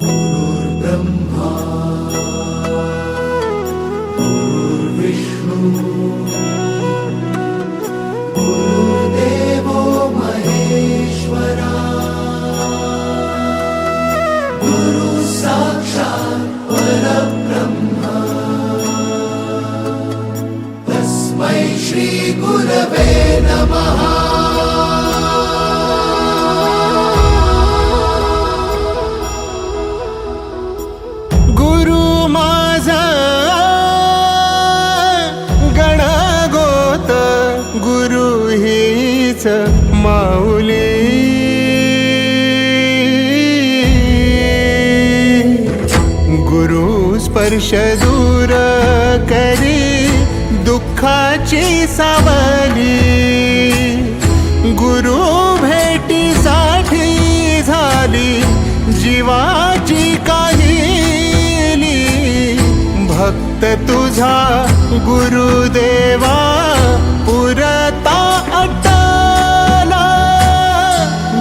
गुरुर्ब्रह्मा गुरुर्विष्णू गुरुर्देवो महेश्वरा गुरु साक्षात् परब्रह्म तस्मै श्री गुरवे नमः। गुरु हीच माऊली गुरु स्पर्श दूर करी दुःखाची सावली गुरु भेटीसाठी झाली जीवाची काहिली भक्त तुझा गुरुदेवा पुरता अट्टला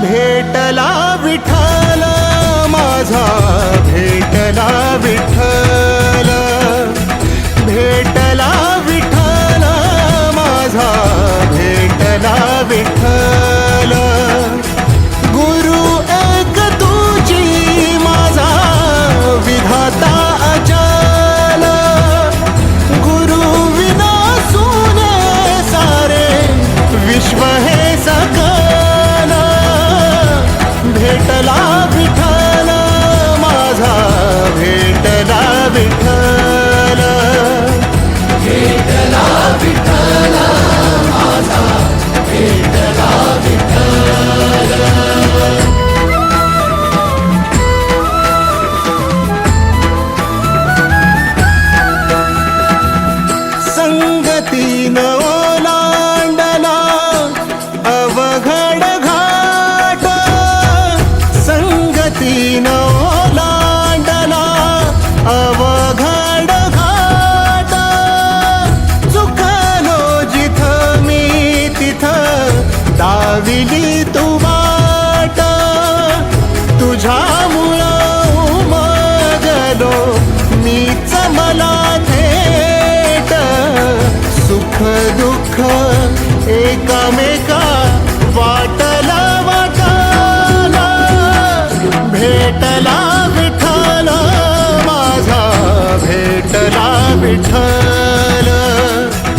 भेटला विठ्ठल माझा भेटला विठ्ठल भेटला विठ्ठल माझा भेटला विठ्ठल गुरु एक तुझी माझा विधाता अचल गुरु विना सुने सारे विश्व हे सकल भेटला विठ्ठल माझा भेटला विठ्ठल भेटला विठ्ठल माझा भेटला विठ्ठल। संगतीन ओलांडला अवघड घाट संगतीन ओलांडला अवघड घाट चुकलो जिथं मी तिथं दाविली तू वाट तुझ्यामुळं उमगलो मीच मला थेट सुख दुःख एकामेका वाटला वाटला भेटला विठ्ठल माझा भेटला विठ्ठल